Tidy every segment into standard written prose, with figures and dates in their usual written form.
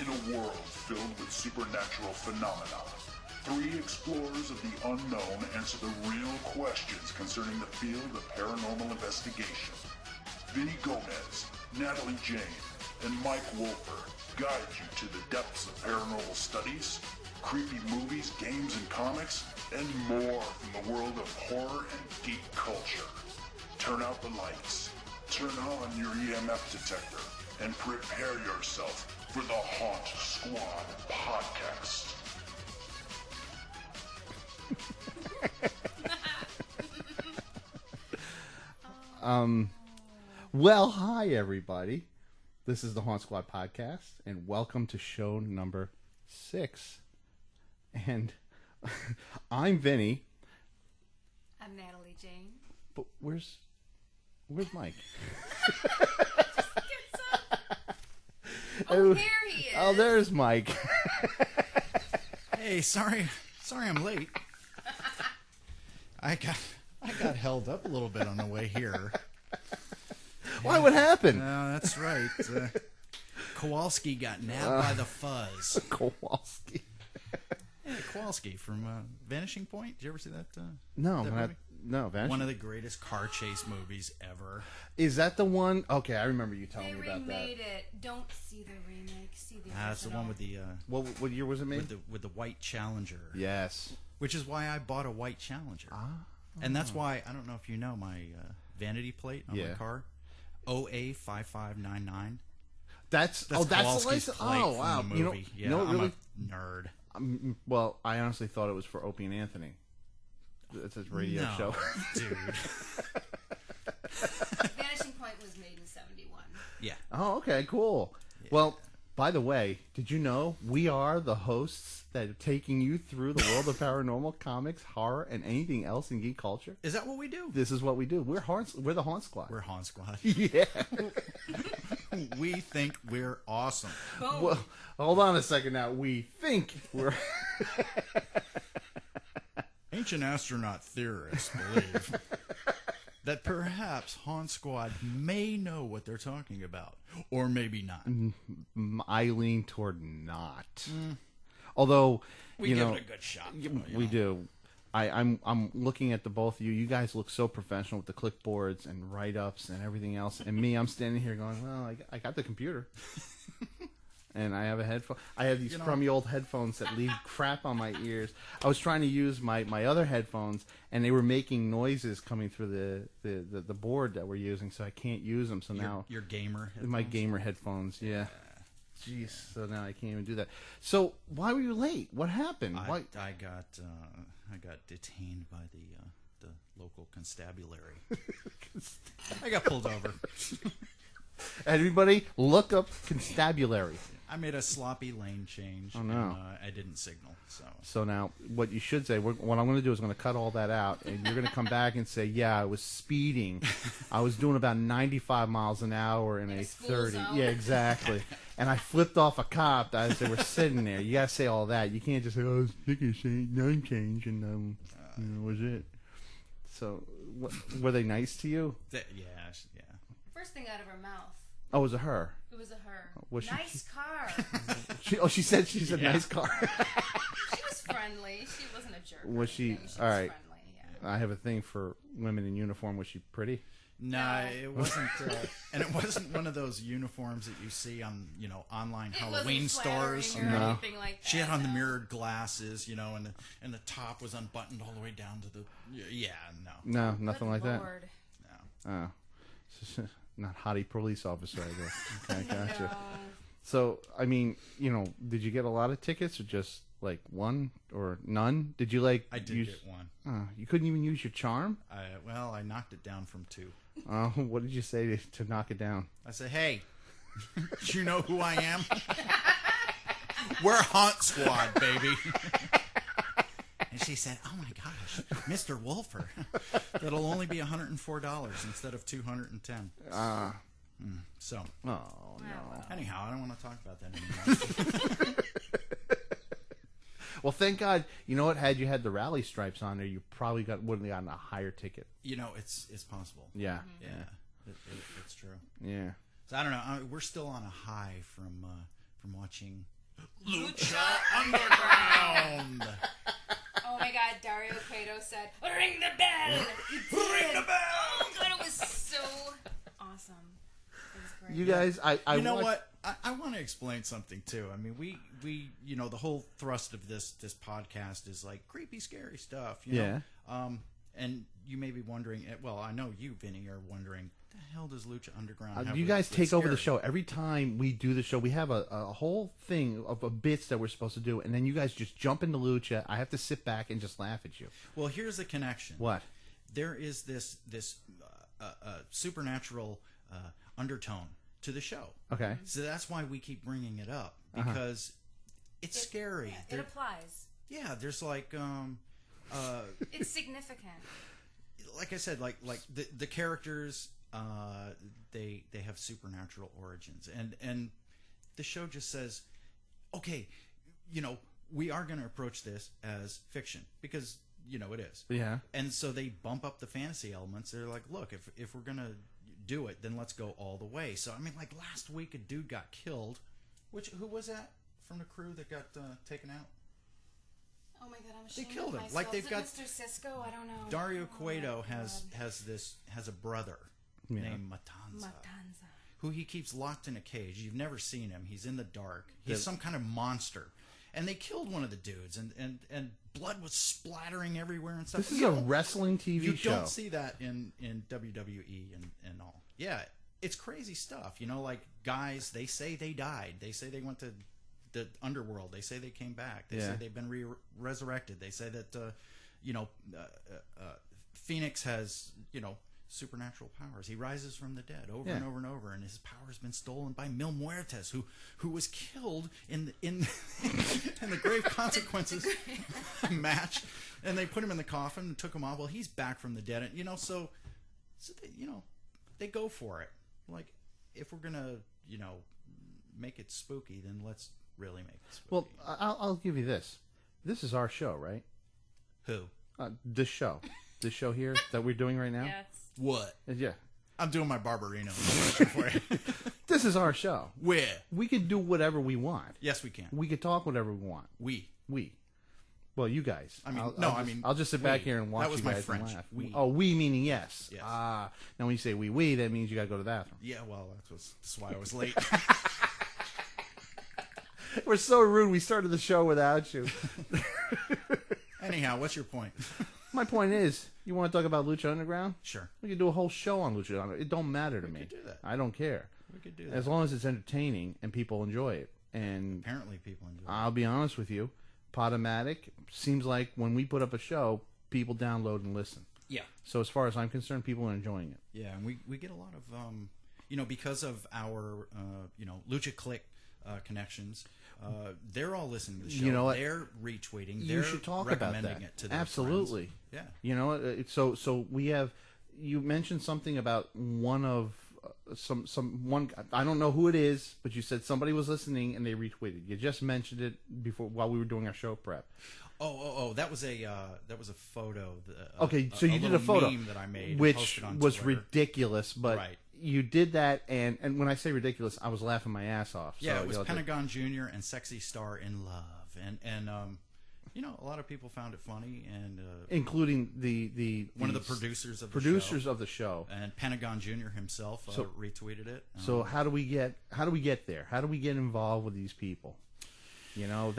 In a world filled with supernatural phenomena, three explorers of the unknown answer the real questions concerning the field of paranormal investigation. Vinny Gomez, Natalie Jane, and Mike Wolfer guide you to the depths of paranormal studies, creepy movies, games, and comics, and more from the world of horror and geek culture. Turn out the lights, turn on your EMF detector, and prepare yourself for the Haunt Squad podcast. Well, hi everybody. This is the Haunt Squad podcast, and welcome to show number 6. And I'm Vinny. I'm Natalie Jane. But where's Mike? Oh, there he is. Oh, there's Mike. Hey, sorry I'm late. I got held up a little bit on the way here. Why? What happened? That's right. Kowalski got nabbed by the fuzz. Kowalski. Yeah, Kowalski from Vanishing Point. Did you ever see that? No, that movie? No. Vanishing. One of the greatest car chase movies ever. Is that the one? Okay, I remember you telling me about that. They remade it. Don't see the remake. See the original. That's the one with the What year was it made? with the white Challenger. Yes. Which is why I bought a white Challenger. And that's why, I don't know if you know my vanity plate on my car. OA5599. That's the license. Oh, wow. From the movie. I'm really? a nerd. Well, I honestly thought it was for Opie and Anthony. It's his radio show. Dude. Vanishing Point was made in 71. Yeah. Oh, okay, cool. Yeah. Well, by the way, did you know we are the hosts that are taking you through the world of paranormal, comics, horror, and anything else in geek culture? Is that what we do? This is what we do. We're the Haunt Squad. We're Haunt Squad. Yeah. We think we're awesome. Boom. Well, hold on a second now. We think we're... Ancient astronaut theorists believe that perhaps Haunt Squad may know what they're talking about. Or maybe not. I lean toward not. Although, we give it a good shot. We do. I'm looking at the both of you. You guys look so professional with the clipboards and write-ups and everything else. And me, I'm standing here going, well, I got the computer. And I have a headphone. I have these crummy old headphones that leave crap on my ears. I was trying to use my other headphones, and they were making noises coming through the board that we're using, so I can't use them. So now your gamer headphones? My gamer headphones, yeah. Jeez, so now I can't even do that. So why were you late? What happened? I got detained by the local constabulary. I got pulled over. Everybody, look up constabulary. I made a sloppy lane change. Oh, no. And, I didn't signal. So now, what you should say, what I'm going to do is going to cut all that out, and you're going to come back and say, yeah, I was speeding. I was doing about 95 miles an hour in a 30. Zone. Yeah, exactly. And I flipped off a cop as they were sitting there. You got to say all that. You can't just say, oh, I was taking a lane change, and was it. So, were they nice to you? Yeah. First thing out of her mouth. Oh, was it her? It was a her. Was nice car. She said she's a nice car. She was friendly. She wasn't a jerk. Was she? She all right. was friendly, yeah. I have a thing for women in uniform. Was she pretty? No, it wasn't. And it wasn't one of those uniforms that you see on, online Halloween stores. Or anything like that. She had on the mirrored glasses, and the top was unbuttoned all the way down to the. Yeah, no. No, nothing like Lord. that. No. Oh. Not hottie police officer, I guess. Okay, gotcha. No. So, I mean, did you get a lot of tickets or just like one or none? Did you I did get one. You couldn't even use your charm? I knocked it down from 2. What did you say to knock it down? I said, hey, do you know who I am? We're Haunt Squad, baby. And she said, oh my gosh, Mr. Wolfer, that'll only be $104 instead of $210. So. Oh, no. Anyhow, I don't want to talk about that anymore. Well, thank God. You know what? Had you had the rally stripes on there, you probably would have gotten a higher ticket. It's possible. Yeah. Mm-hmm. Yeah. It's true. Yeah. So I don't know. We're still on a high from from watching Lucha Underground. Oh my God, Dario Cueto said, "Ring the bell." Ring the bell. Oh God, it was so awesome. It was great. You guys, I You know watched- what? I want to explain something too. I mean, we the whole thrust of this podcast is like creepy, scary stuff. You know? Yeah. And you may be wondering. Well, I know you, Vinny, are wondering. What the hell does Lucha Underground have you with- guys with take over the scary? show. Every time we do the show, we have a whole thing of bits that we're supposed to do, and then you guys just jump into Lucha. I have to sit back and just laugh at you. Well, here's the connection. What? There is this supernatural undertone to the show. Okay. So that's why we keep bringing it up because it's scary. Yeah, it There- applies. yeah, there's like It's significant. like I said, like the characters, they have supernatural origins, and the show just says, okay, we are going to approach this as fiction because it is. Yeah. And so they bump up the fantasy elements. They're like, look, if we're going to do it, then let's go all the way. So I mean, like last week, a dude got killed. Who was that from the crew that got taken out? Oh my God, I'm They ashamed killed of him. myself. Like they've Is it got Mr. Cisco. I don't know. Dario Oh Cueto my has a brother Yeah. named Matanza, Matanza. who he keeps locked in a cage. You've never seen him. He's in the dark. He's Yeah. some kind of monster. And they killed one of the dudes, and blood was splattering everywhere and stuff. This is You a don't- wrestling TV You show. don't see that in WWE and all. Yeah, it's crazy stuff. Like guys, they say they died. They say they went to the underworld. They say they came back. They say Yeah. they've been resurrected. They say that Phoenix has supernatural powers. He rises from the dead over and Yeah. over and over, and his power has been stolen by Mil Muertes, who was killed in in the grave consequences match, and they put him in the coffin and took him off. Well, he's back from the dead, and so they, they go for it. Like, if we're gonna make it spooky, then let's really make it spooky. Well, I'll give you this. This is our show, right? Who? This show here that we're doing right now. Yes. What? Yeah. I'm doing my Barbarino impression for you. This is our show. Where? We could do whatever we want. Yes, we can. We could talk whatever we want. We. Well, you guys. I mean, I'll just sit back we. here and watch That was you my guys and French. laugh. We. Oh, we meaning yes. Yes. Ah, now when you say we, that means you got to go to the bathroom. Yeah, well, that's why I was late. We're so rude. We started the show without you. Anyhow, what's your point? My point is, you want to talk about Lucha Underground? Sure. We could do a whole show on Lucha Underground. It don't matter to me. could do that. I don't care. We could do that. As long as it's entertaining and people enjoy it. And Apparently people enjoy it. I'll be honest with you, Podomatic seems like when we put up a show, people download and listen. Yeah. So as far as I'm concerned, people are enjoying it. Yeah, and we get a lot of, because of our, Lucha Click connections, they're all listening to the show. You know what? They're retweeting. You They're should talk about recommending that. it to their Absolutely. friends. Yeah. You know, so we have. You mentioned something about one of one. I don't know who it is, but you said somebody was listening and they retweeted. You just mentioned it before while we were doing our show prep. Oh! That was a photo. Okay, so you did a little photo, meme that I made, and which posted on was Twitter. ridiculous. But Right. you did that, and when I say ridiculous, I was laughing my ass off. Yeah, so, it was you know, Pentagon Jr. and Sexy Star in Love, and a lot of people found it funny, and including the one of the producers of of the show. and Pentagon Jr. himself retweeted it. So how do we get there? How do we get involved with these people? You know,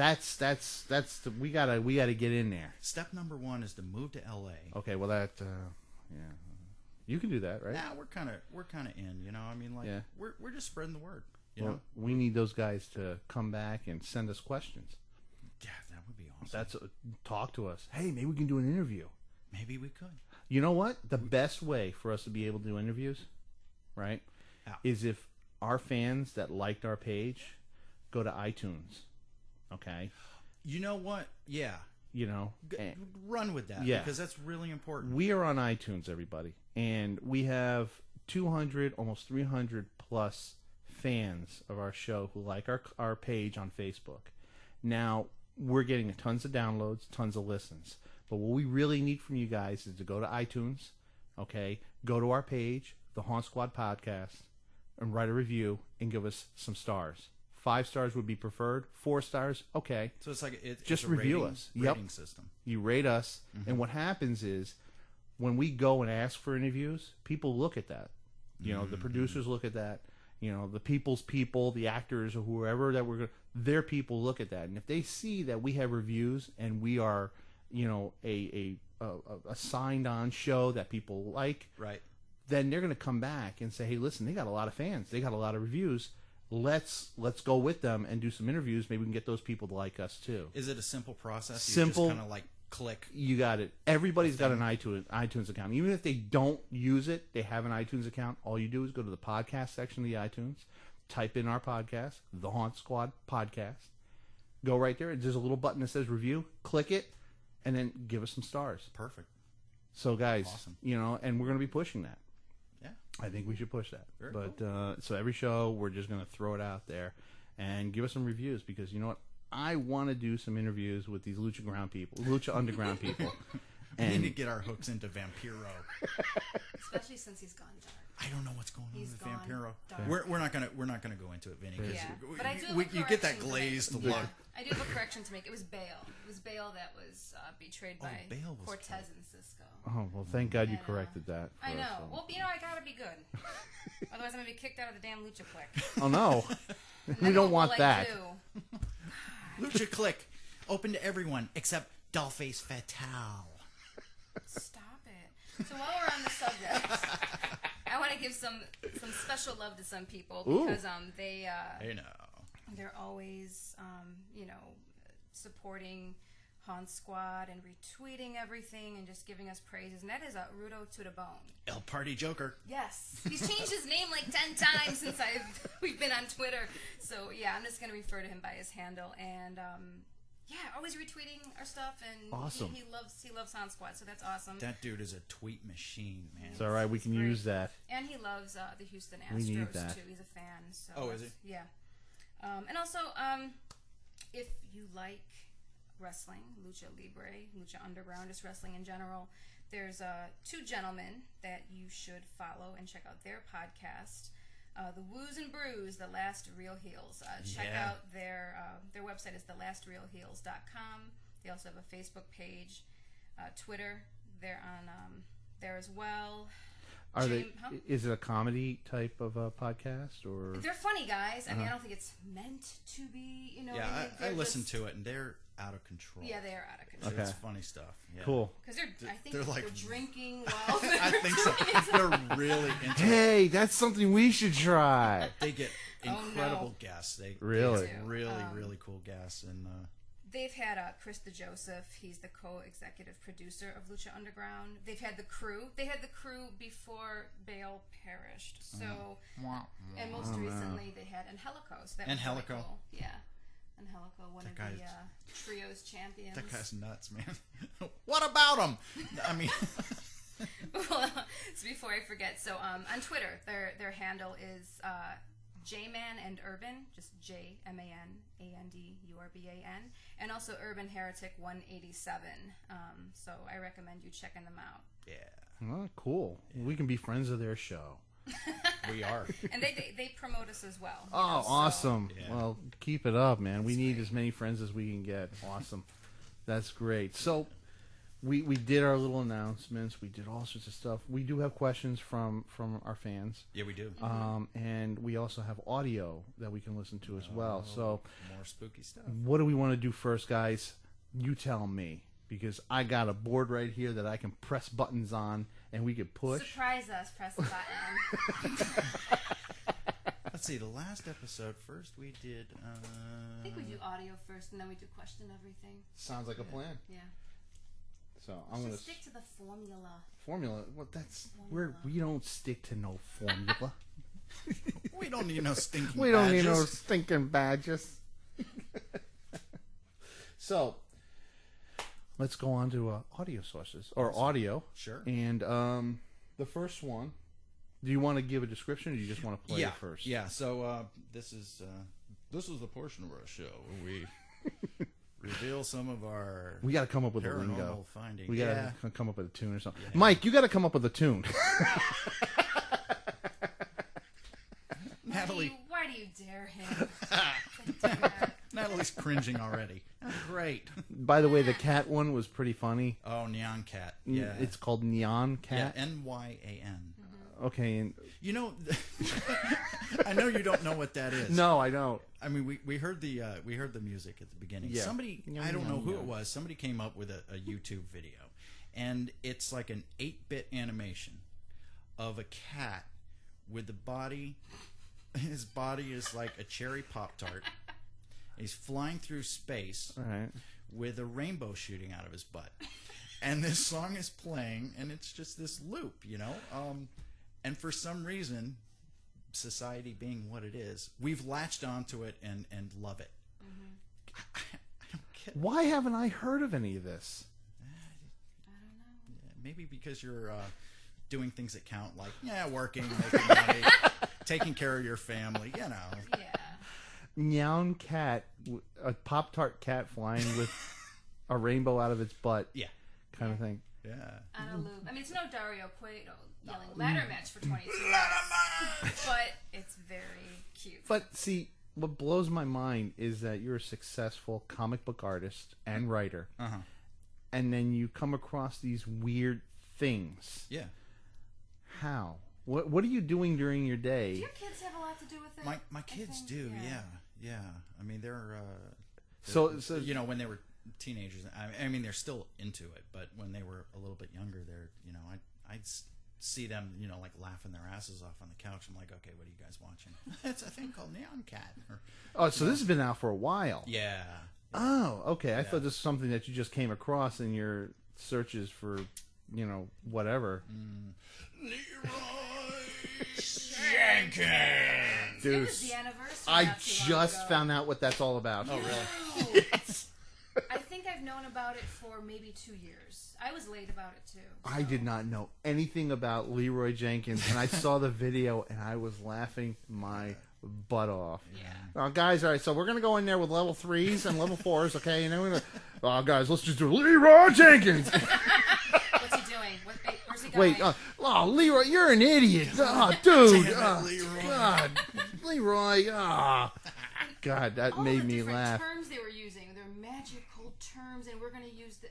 we gotta get in there. Step number 1 is to move to LA. Okay, well yeah, you can do that, right? Now we're kind of in. Yeah. we're just spreading the word. Well, we need those guys to come back and send us questions. Yeah, that would be awesome. Talk to us. Hey, maybe we can do an interview. Maybe we could. You know what? The best way for us to be able to do interviews, right, is if our fans that liked our page go to iTunes. Okay. You know what? Yeah. You know, Run with that. Yeah. Because that's really important. we are on iTunes, everybody, and we have 200, almost 300 plus fans of our show who like our page on Facebook. Now, we're getting tons of downloads, tons of listens. But what we really need from you guys is to go to iTunes, okay, go to our page, the Haunt Squad Podcast, and write a review and give us some stars. 5 stars would be preferred. 4 stars, okay. So it's like Just it's a review rating, us. Yep. rating system. You rate us, and what happens is when we go and ask for interviews, people look at that. You know, the producers look at that. You know, the people's people, the actors, or whoever that their people look at that, and if they see that we have reviews and we are, you know, a signed on show that people like, Right. then they're going to come back and say, hey, listen, they got a lot of fans, they got a lot of reviews. Let's go with them and do some interviews. Maybe we can get those people to like us too. Is it a simple process? Simple. You just kind of like click. You got it. Everybody's got an iTunes account. Even if they don't use it, they have an iTunes account. All you do is go to the podcast section of the iTunes, type in our podcast, The Haunt Squad Podcast. Go right there. There's a little button that says review. Click it, and then give us some stars. Perfect. So, guys, Awesome. you know, and we're going to be pushing that. Yeah. I think we should push that. Very But so every show, we're just going to throw it out there and give us some reviews because you know what? I want to do some interviews with these Lucha Underground people. We need And to get our hooks into Vampiro. Especially since he's gone dark. I don't know what's going on He's with gone Vampiro. dark. We're not gonna go into it, Vinny. 'Cause Yeah. But I do have a you get that correction to glazed make. look. I do have a correction to make. It was Bale. It was Bale that was betrayed by Bale was Cortez killed. and Cisco. oh well, thank God you And, corrected that. I for know. us, so. Well, you know, I gotta be good. Otherwise, I'm gonna be kicked out of the damn Lucha Click. Oh no, And we then don't what want will I that. do? Lucha Click, open to everyone except Dollface Fatal. Stop it. So while we're on the subject, I want to give some special love to some people because they're always you know, supporting Haunt Squad and retweeting everything and just giving us praises, and that is Rudo to the bone. El Party Joker. Yes, he's changed his name like 10 times since we've been on Twitter. So yeah, I'm just gonna refer to him by his handle, and yeah, always retweeting our stuff, and Awesome. he loves Haunt Squad, so that's awesome. That dude is a tweet machine, man. It's all right. We can Great. use that. And he loves the Houston Astros We need that. too. He's a fan. So Oh, is he? Yeah. And also, if you like wrestling, Lucha Libre, Lucha Underground, just wrestling in general, there's 2 gentlemen that you should follow and check out their podcast. The Woos and Brews, The Last Real Heels. Check Yeah. out their website is thelastrealheels.com. They also have a Facebook page, Twitter. They're on there as well. Are they? James- huh? Is it a comedy type of a podcast or? They're funny guys. I mean, I don't think it's meant to be. You know, Yeah, I they're listened just- to it, and they're out of control. Yeah, they are out of control. Okay. It's funny stuff. Yeah. Cool. Because I think They're they're like- drinking while I think so. They're really into it. Hey, that's something we should try. They get Oh, no. incredible guests. They Really? get really cool guests, and They've had Chris DeJoseph. He's the co-executive producer of Lucha Underground. They've had the crew. They had the crew before Bale perished. So, and most recently they had Angelico. So that was really Angelico. cool. Yeah, Angelico, one of the guy's- trio's champions. that guy's nuts, man. What about him? I mean, Well, so before I forget, so on Twitter, their handle is J-Man and Urban, just JMANANDURBAN, and also Urban Heretic 187. So I recommend you checking them out. yeah, Oh, cool. We can be friends of their show. we are. And they promote us as well. you Oh, know, so- awesome. Yeah. Well, keep it up, man. We That's need great. as many friends as we can get. Awesome. That's great. So, we did our little announcements. We did all sorts of stuff. We do have questions from our fans. Yeah, we do. And we also have audio that we can listen to as well. So, More spooky stuff. what do we want to do first, guys? You tell me. Because I got a board right here that I can press buttons on and we could push. Surprise us, press the button. Let's see. The last episode first we did. I think we do audio first and then we do question everything. Sounds like a plan. Yeah. So I'm gonna Just stick to the formula. formula. Well, that's Formula. we don't stick to no formula. We don't need no stinking. We don't need no badges. stinking badges. So, let's go on to audio sources or audio. Sure. And the first one. Do you want to give a description, or do you just want to play yeah. it first? Yeah. So this is the portion of our show where we reveal some of our We got to come up with a lingo. paranormal findings. We got yeah. to come up with a tune or something. Yeah. Mike, you got to come up with a tune. Natalie. Why Why do you dare him? Dare. Natalie's cringing already. That's great. By the way, the cat one was pretty funny. Oh, Neon Cat. Yeah. It's called Neon Cat. Yeah, Nyan. Okay. And You know, I know you don't know what that is. no, I don't. I mean, we heard the music at the beginning. Yeah. Somebody, I don't know who it was. Somebody came up with a YouTube video, and it's like an 8-bit animation of a cat with the body. His body is like a cherry Pop-Tart. He's flying through space All right. with a rainbow shooting out of his butt, and this song is playing, and it's just this loop, you know. And for some reason, society being what it is, we've latched onto it and love it. I don't get it. Why haven't I heard of any of this? Maybe because you're doing things that count, like working, making money, taking care of your family, you know. Yeah. Neon cat, a Pop-Tart cat flying with a rainbow out of its butt. Yeah. Kind of thing. Yeah. On a loop. I mean, it's no Dario Cueto yelling ladder match for 22 minutes, but it's very cute. But see, what blows my mind is that you're a successful comic book artist and writer, and then you come across these weird things. Yeah. How? What are you doing during your day? Do your kids have a lot to do with it? My kids do, yeah. I mean, they're So you know, when they were teenagers, I mean, they're still into it, but when they were a little bit younger, they're, you know, I'd see them, you know, like laughing their asses off on the couch. I'm like, okay, what are you guys watching? It's a thing called Neon Cat. so this has been out for a while. Yeah. Oh, okay. I thought this was something that you just came across in your searches for, you know, whatever. Leroy Jenkins. Dude, It was the anniversary. I not too long just ago. found out what that's all about. Oh, really? Yes. I think I've known about it for maybe 2 years. I was late about it too. I did not know anything about Leroy Jenkins, and I saw the video, and I was laughing my butt off. Yeah. Guys, all right, so we're going to go in there with level 3s and level 4s, okay? And then we're going to, guys, let's just do Leroy Jenkins. What's he doing? Where's he going? Wait, Leroy, you're an idiot. Oh, dude. Damn it, Leroy. God. Leroy, God, that All made the me different laugh. terms they were using. They're magical terms, and we're going to use the...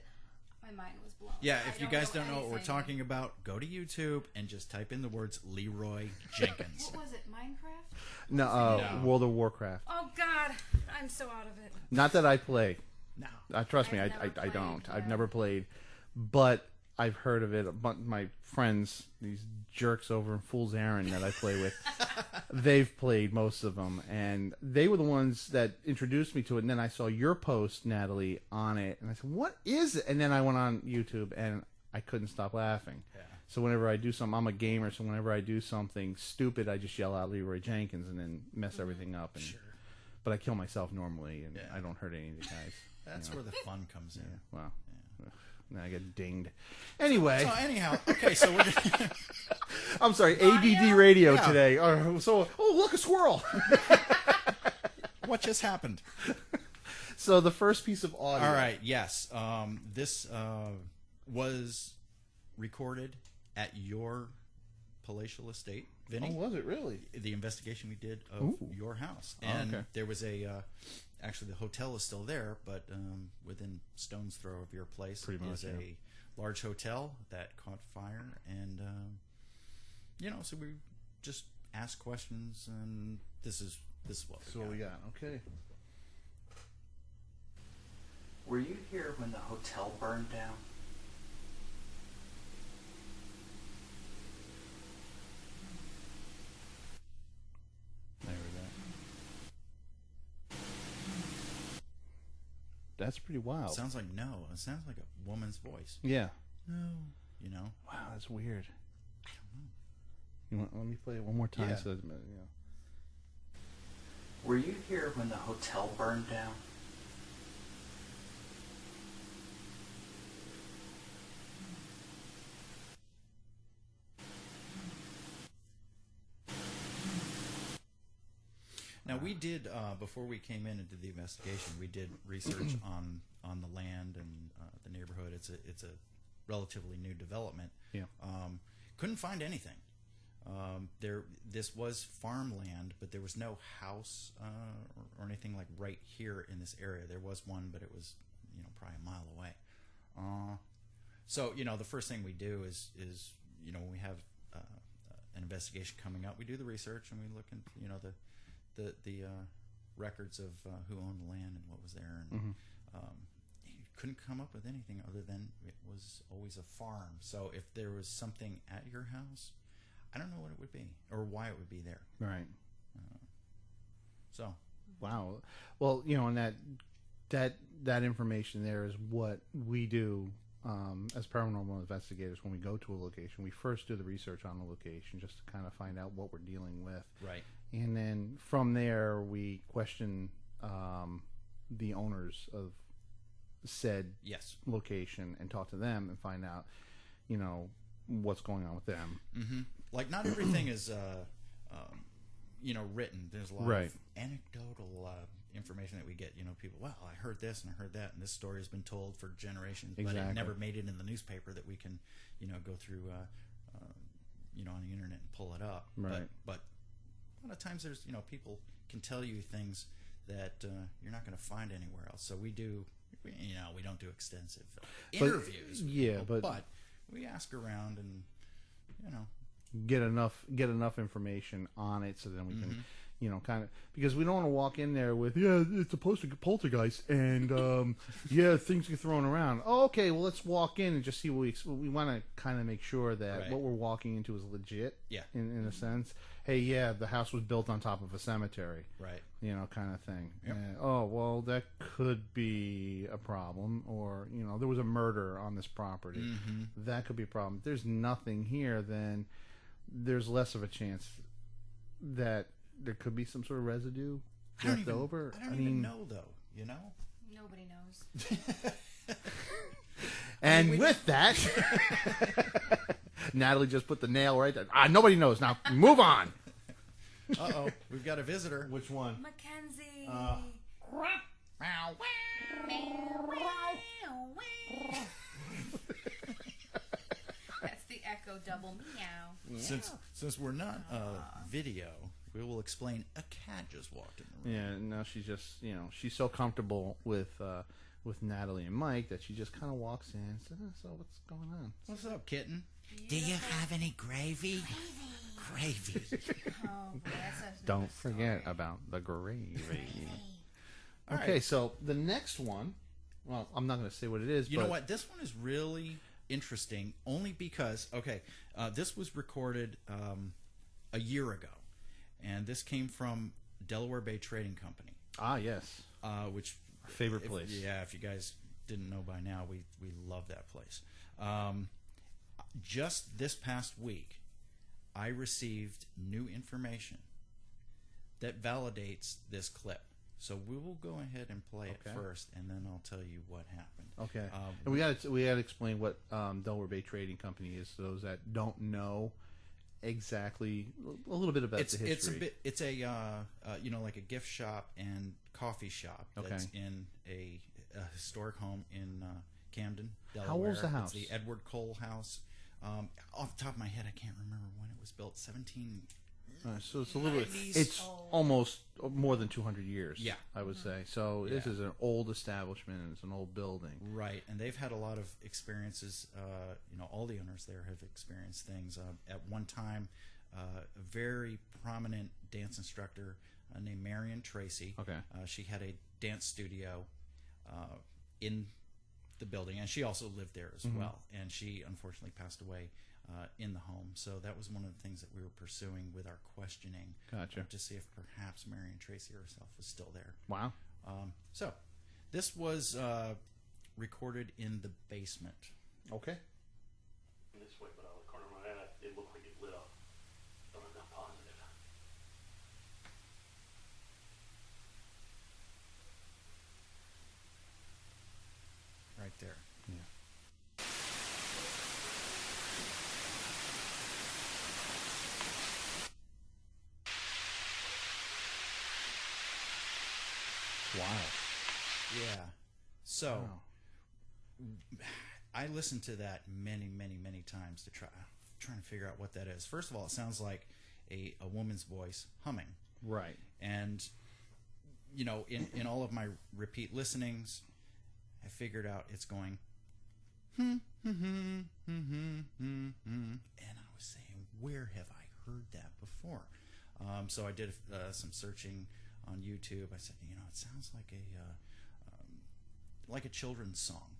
My mind was blown. Yeah, if you guys don't know what we're anything. talking about, go to YouTube and just type in the words Leroy Jenkins. What was it, Minecraft? No, No. World of Warcraft. Oh, God. I'm so out of it. Not that I play. No. Trust me, I've I never played, don't. I've yeah. never played. But I've heard of it. My friends, these jerks over in Fool's Errand that I play with, they've played most of them. And they were the ones that introduced me to it. And then I saw your post, Natalie, on it. And I said, what is it? And then I went on YouTube, and I couldn't stop laughing. Yeah. So whenever I do something, I'm a gamer, so whenever I do something stupid, I just yell out Leroy Jenkins and then mess everything up. And, Sure. But I kill myself normally, and Yeah. I don't hurt any of the guys. That's where the fun comes in. Wow. Now I get dinged. Anyway, So anyhow, okay, so we're gonna, I'm sorry, ADD radio Yeah. today. Look, a squirrel. what just happened? So the first piece of audio. All right, yes. This was recorded at your palatial estate, Vinny. Oh, was it really? The investigation we did of Ooh. your house. Oh, And okay. there was actually the hotel is still there, but within stone's throw of your place Pretty much, is a large hotel that caught fire. And, so we just asked questions, and this is what So what we got. Okay. Were you here when the hotel burned down? There we go. That's pretty wild. Sounds like no. It sounds like a woman's voice. Yeah. No. You know? Wow, that's weird. I don't know. Let me play it one more time. Yeah. So, Were you here when the hotel burned down? Now we did before we came in and did the investigation. We did research on the land and the neighborhood. It's a relatively new development. Yeah. Couldn't find anything. This was farmland, but there was no house or anything like right here in this area. There was one, but it was probably a mile away. So the first thing we do is when we have an investigation coming up, we do the research and we look into the records of who owned the land and what was there, and couldn't come up with anything other than it was always a farm. So if there was something at your house, I don't know what it would be or why it would be there. Right. So. Wow. Well, and that information there is what we do as paranormal investigators when we go to a location. We first do the research on the location just to kind of find out what we're dealing with. Right. And then from there, we question the owners of said location and talk to them and find out, what's going on with them. Mm-hmm. Like, not everything is, written. There's a lot of anecdotal information that we get. People, well, I heard this and I heard that, and this story has been told for generations, but it never made it in the newspaper that we can, go through, on the internet and pull it up. Right. But a lot of times there's, people can tell you things that you're not going to find anywhere else. So we do, we don't do extensive interviews. But we ask around and, get enough information on it so then we can, kind of, because we don't want to walk in there with, it's a poltergeist and, things get thrown around. Oh, okay, well, let's walk in and just see what we want to kind of make sure that what we're walking into is legit. Yeah. In a sense. Hey, the house was built on top of a cemetery. Right. Kind of thing. Yep. And, oh, well, that could be a problem. Or, there was a murder on this property. Mm-hmm. That could be a problem. If there's nothing here, then there's less of a chance that there could be some sort of residue left over. I don't even know, though, Nobody knows. And with that, Natalie just put the nail right there. Nobody knows. Now, move on. Uh-oh, we've got a visitor. Which one? Mackenzie. That's the echo double meow. Since we're not video, we will explain a cat just walked in the room. Yeah, now she's just, she's so comfortable with Natalie and Mike that she just kind of walks in and says, so what's going on? What's up, kitten? Beautiful. Do you have any gravy? Gravy. Oh, boy, that's a Don't forget story. about the gravy. All Okay, right. so the next one, well, I'm not going to say what it is. You know what? This one is really interesting only because, this was recorded a year ago, and this came from Delaware Bay Trading Company. Ah, yes. Which Our favorite place. If you guys didn't know by now, we love that place. Just this past week, I received new information that validates this clip. So we will go ahead and play it first, and then I'll tell you what happened. Okay. And we got to explain what Delaware Bay Trading Company is to those that don't know exactly a little bit about the history. It's a like a gift shop and coffee shop that's in a historic home in Camden, Delaware. How old's the house? It's the Edward Cole House. Off the top of my head, I can't remember when it was built. 17. So it's a little bit. 90s. It's almost more than 200 years. Yeah, I would say. So this is an old establishment and it's an old building. Right, and they've had a lot of experiences. All the owners there have experienced things. At one time, a very prominent dance instructor named Marion Tracy. Okay. She had a dance studio in the building, and she also lived there as well. And she unfortunately passed away in the home. So that was one of the things that we were pursuing with our questioning. Gotcha. To see if perhaps Marion Tracy herself was still there. Wow. So this was recorded in the basement. Okay. This way, but out of the corner of my eye, it looked like it lit up, but I'm not positive. Right there. Yeah. Wow. Yeah. So I listened to that many, many, many times to trying to figure out what that is. First of all, it sounds like a woman's voice humming. Right. And, you know, in all of my repeat listenings, I figured out it's going, and I was saying, where have I heard that before? So I did some searching on YouTube. I said, you know, it sounds like a children's song.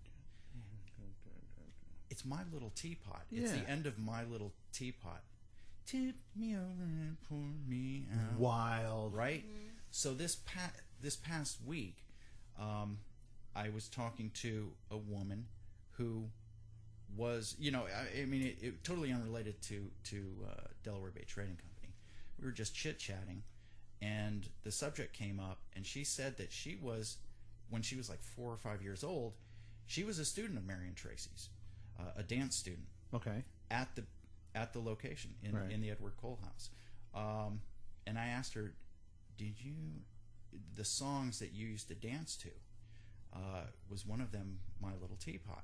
It's My Little Teapot. It's the end of My Little Teapot. Tip me over and pour me out. Wild. Right? So this past week, I was talking to a woman who was, you know, I mean, it totally unrelated to Delaware Bay Trading Company. We were just chit-chatting, and the subject came up, and she said that she was, when she was like 4 or 5 years old, she was a student of Marion Tracy's, a dance student. Okay. At the location in the Edward Cole House. And I asked her, the songs that you used to dance to, was one of them My Little Teapot?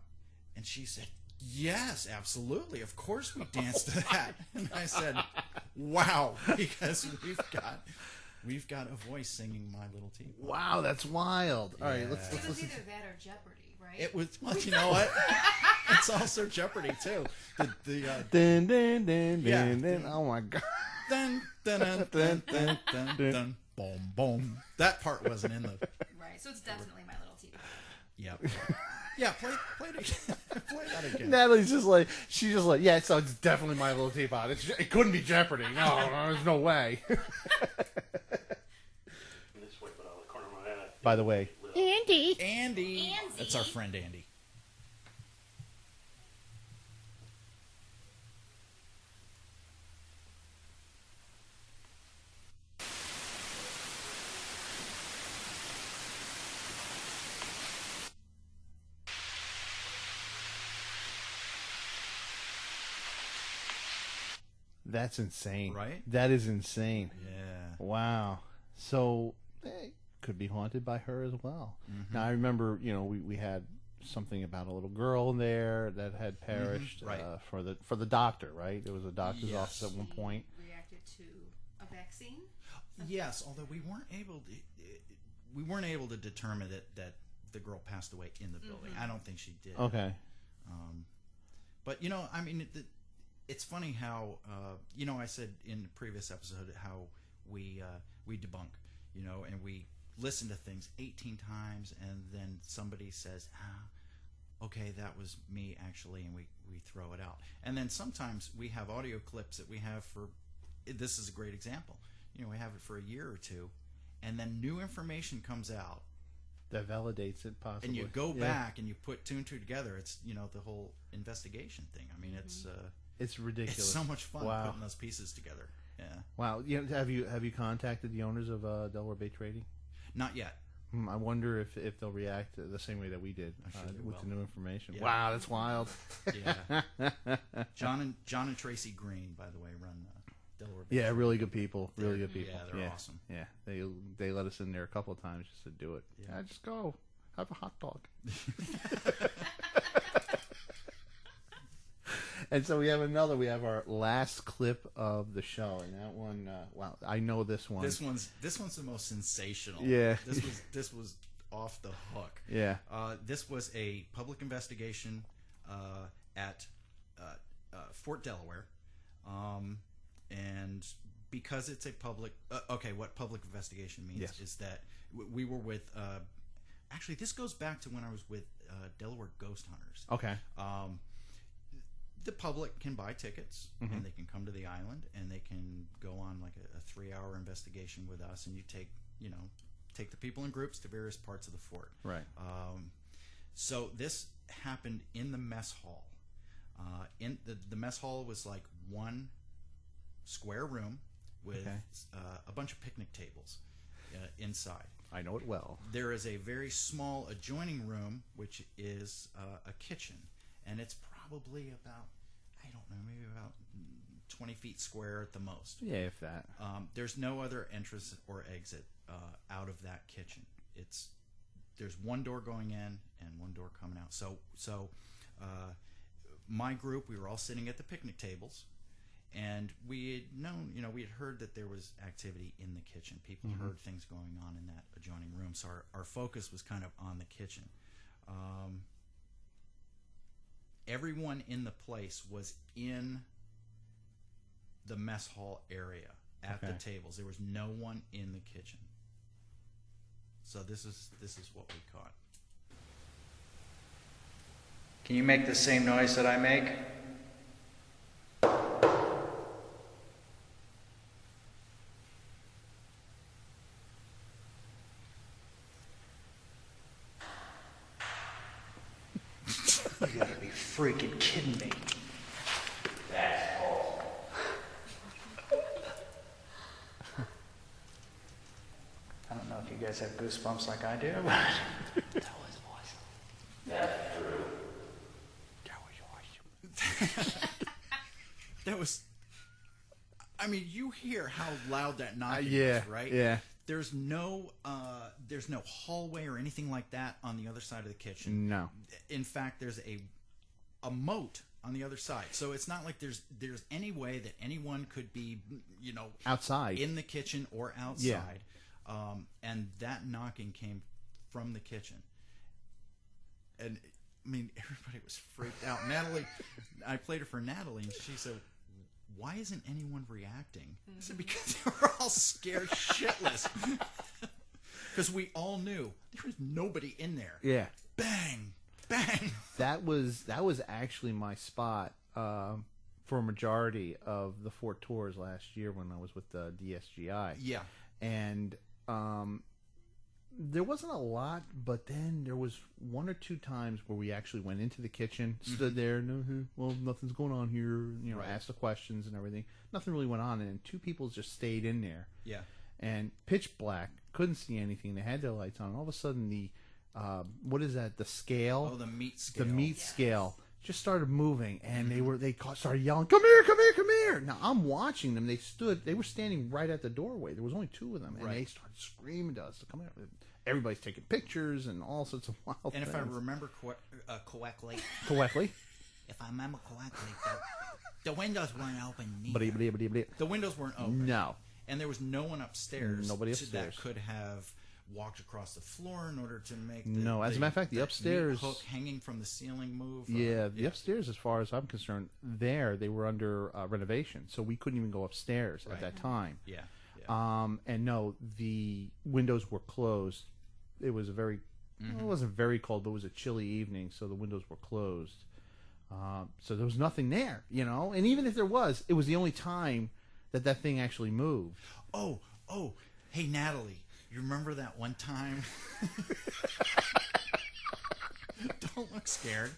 And she said, yes, absolutely. Of course we danced to that. And I said, wow, because we've got a voice singing My Little Teapot. Wow, that's wild. All right, let's It was listen. either that or Jeopardy, right? It was, well, you know what? It's also Jeopardy, too. Dun, dun, dun, Yeah. dun, dun. Oh, my God. Dun, dun, dun, dun, dun, dun, dun, boom, boom. That part wasn't in the... Right, so it's definitely My Little Teapot. Yep. Yeah, play it again. Play that again. Natalie's just like, she's just like, yeah, so it's definitely My Little Teapot. It couldn't be Jeopardy. No, there's no way. This way, but out of the corner of my eye. By the way, Andy. That's our friend Andy. that's insane. Right? That is insane. Yeah. Wow. So, could be haunted by her as well. Mm-hmm. Now, I remember, you know, we had something about a little girl there that had perished Right. for the doctor, right? It was a doctor's Yes. office at one point. She reacted to a vaccine. Yes, although we weren't able to determine that the girl passed away in the building. I don't think she did. Okay. But, you know, I mean, it's funny how, you know, I said in the previous episode how we debunk, you know, and we listen to things 18 times, and then somebody says, okay, that was me actually, and we throw it out. And then sometimes we have audio clips that we have for, this is a great example, you know, we have it for a year or two, and then new information comes out, That validates it, possibly. and you go back and you put two and two together. It's, you know, the whole investigation thing. I mean, It's ridiculous. it's so much fun Wow. putting those pieces together. Yeah, Wow. You know, have you contacted the owners of Delaware Bay Trading? not yet. I wonder if they'll react the same way that we did I'm sure they with will. the new information. Yeah. Wow, that's wild. Yeah, John and Tracy Green, by the way, run Delaware Bay. Yeah, really good people. Really good Yeah, people. they're awesome. Yeah, they let us in there a couple of times just to do it. Yeah. Yeah, just go have a hot dog. And so we have our last clip of the show, and that one, wow, I know this one. This one's the most sensational. Yeah. This was off the hook. Yeah. This was a public investigation at Fort Delaware, and because it's a public, okay, what public investigation means Yes. is that we were with. Actually, this goes back to when I was with Delaware Ghost Hunters. Okay. The public can buy tickets, and they can come to the island, and they can go on like a 3-hour investigation with us, and you take the people in groups to various parts of the fort. Right. So this happened in the mess hall. In the mess hall was like one square room with a bunch of picnic tables inside. I know it well. There is a very small adjoining room, which is a kitchen, and it's probably about, I don't know, maybe about 20 feet square at the most. Yeah, if that. There's no other entrance or exit out of that kitchen. There's one door going in and one door coming out. So my group, we were all sitting at the picnic tables, and we had known, we had heard that there was activity in the kitchen. People heard things going on in that adjoining room, so our focus was kind of on the kitchen. Everyone in the place was in the mess hall area at the tables. There was no one in the kitchen. So this is what we caught. Can you make the same noise that I make? You gotta be freaking kidding me. That's awesome. I don't know if you guys have goosebumps like I do, but that was awesome. That's true. That was awesome. That was. I mean, you hear how loud that knocking yeah, is, right? Yeah. There's no hallway or anything like that on the other side of the kitchen. No. In fact, there's a moat on the other side, so it's not like there's any way that anyone could be, outside in the kitchen or outside. And that knocking came from the kitchen, and I mean, everybody was freaked out. Natalie, I played her for Natalie, and she said, "Why isn't anyone reacting?" I said, "Because they were all scared shitless." Because we all knew there was nobody in there. Yeah. Bang, bang. That was actually my spot for a majority of the Fort tours last year when I was with the DSGI. Yeah. And there wasn't a lot, but then there was one or two times where we actually went into the kitchen, stood there, well, nothing's going on here, Right. asked the questions and everything. Nothing really went on, and two people just stayed in there. Yeah. And pitch black, couldn't see anything. They had their lights on. And all of a sudden, the what is that? The scale. Oh, the meat scale. The meat scale just started moving, and they started yelling, "Come here, come here, come here!" Now I'm watching them. They were standing right at the doorway. There was only two of them, and they started screaming to us to come here. Everybody's taking pictures and all sorts of wild things. And if I remember correctly, if I remember correctly, the windows weren't open neither. The windows weren't open. No. And there was no one upstairs. Nobody upstairs. That could have walked across the floor in order to make as a matter of fact, the upstairs meat hook hanging from the ceiling move. The upstairs, as far as I'm concerned, they were under renovation, so we couldn't even go upstairs at that time. Yeah. And no, the windows were closed. It was it wasn't very cold, but it was a chilly evening, so the windows were closed. So there was nothing there, and even if there was, it was the only time that thing actually moved. Oh, hey, Natalie, you remember that one time? Don't look scared.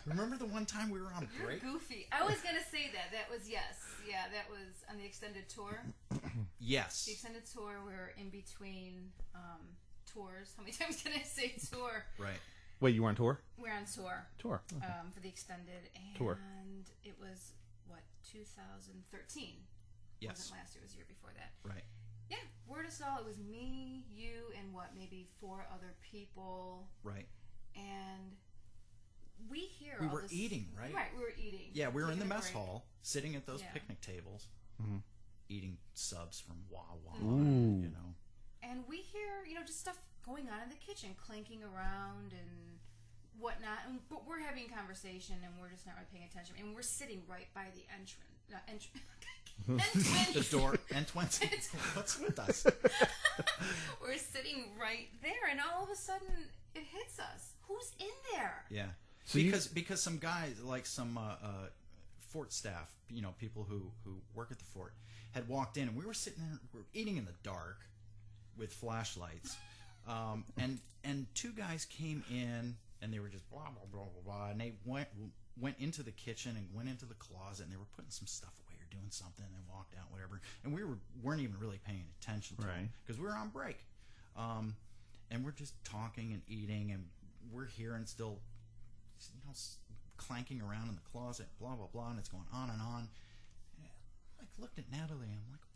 Remember the one time we were on break? You're goofy. I was going to say that. That was, yes. Yeah, that was on the extended tour. Yes. The extended tour, we were in between tours. How many times can I say tour? Right. Wait, you were on tour? We're on tour. Tour. Okay. For the extended. And tour. It was, 2013? Yes. It wasn't last year. It was the year before that. Right. Yeah. Word us all. It was me, you, and maybe 4 other people. Right. And we hear we all were this, eating, right? Right, we were eating. Yeah, we were in the Taking a mess break. hall, sitting at those picnic tables, eating subs from Wawa. Ooh. And we hear, just stuff going on in the kitchen, clanking around and whatnot. But we're having conversation, and we're just not really paying attention. And we're sitting right by the entrance. The door. Entrance. What's with us? We're sitting right there, and all of a sudden, it hits us. Who's in there? Yeah. So because some guys, like some fort staff, people who work at the fort, had walked in, and we were sitting there, we were eating in the dark with flashlights, and 2 guys came in, and they were just blah blah blah blah blah, and they went into the kitchen and went into the closet, and they were putting some stuff away or doing something, and they walked out, whatever, and we weren't even really paying attention to them because we were on break, and we're just talking and eating, and we're hearing still, clanking around in the closet, blah blah blah, and it's going on and on. And I looked at Natalie, and I'm like,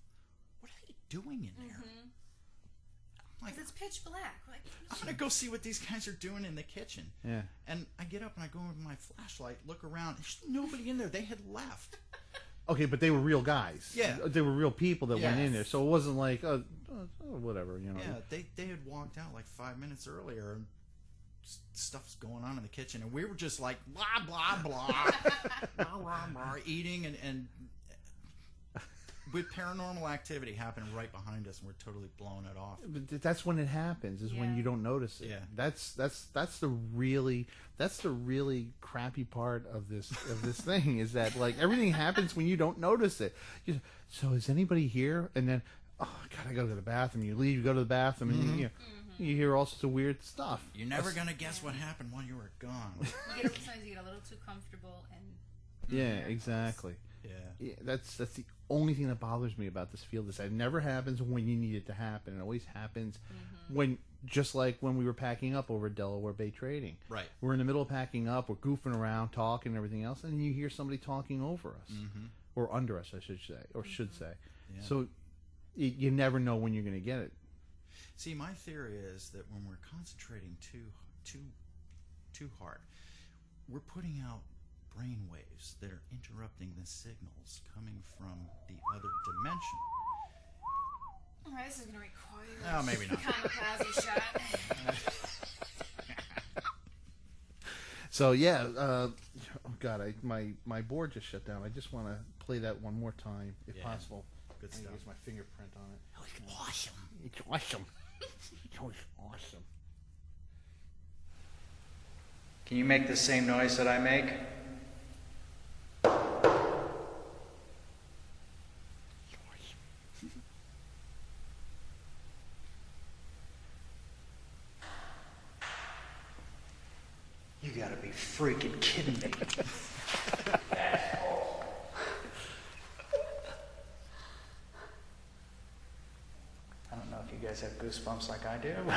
"What are they doing in there?" I'm Because it's pitch black. Like, I'm going to go see what these guys are doing in the kitchen. Yeah. And I get up and I go with my flashlight, look around. There's nobody in there. They had left. Okay, but they were real guys. Yeah. They were real people that went in there. Yes. So it wasn't like, whatever, you know. Yeah, they had walked out like 5 minutes earlier, and stuff's going on in the kitchen, and we were just like blah blah blah, blah, blah, blah, eating and with paranormal activity happening right behind us, and we're totally blowing it off. But that's when it happens. Is when Yeah. you don't notice it. Yeah. That's the really crappy part of this thing is that like everything happens when you don't notice it. So is anybody here? And then God, I gotta go to the bathroom. You leave, you go to the bathroom, and you hear all sorts of weird stuff. You're never gonna guess what happened while you were gone. Sometimes you get a little too comfortable and. Yeah, exactly. Yeah. That's the only thing that bothers me about this field is that it never happens when you need it to happen. It always happens when, just like when we were packing up over at Delaware Bay Trading. Right. We're in the middle of packing up, we're goofing around, talking and everything else, and you hear somebody talking over us. Or under us, I should say. Yeah. So you never know when you're going to get it. See, my theory is that when we're concentrating too hard, we're putting out brain waves that are interrupting the signals coming from the other dimension. Alright, this is going to require Oh, maybe not. Kamikaze shot. So yeah, oh God, my board just shut down. I just want to play that one more time, if possible. Good I stuff. use my fingerprint on it. It's awesome. It's awesome. It's always awesome. Can you make the same noise that I make? You gotta be freaking kidding me. I don't know if you guys have goosebumps like I do, but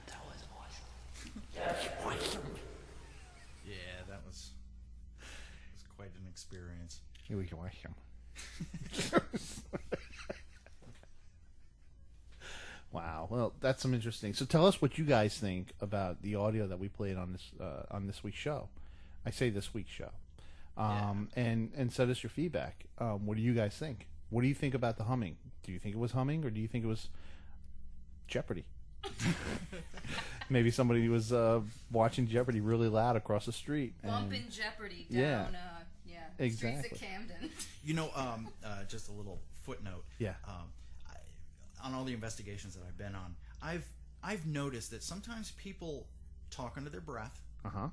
that was awesome. That's awesome. Yeah, that was quite an experience. It was awesome. Wow. Well, that's some interesting. So tell us what you guys think about the audio that we played on this week's show. I say this week's show. And send us your feedback. What do you guys think? What do you think about the humming? Do you think it was humming, or do you think it was Jeopardy? Maybe somebody was watching Jeopardy really loud across the street. Bumping Jeopardy down, exactly. streets of Camden. You know, just a little footnote. Yeah. On all the investigations that I've been on, I've noticed that sometimes people talk under their breath,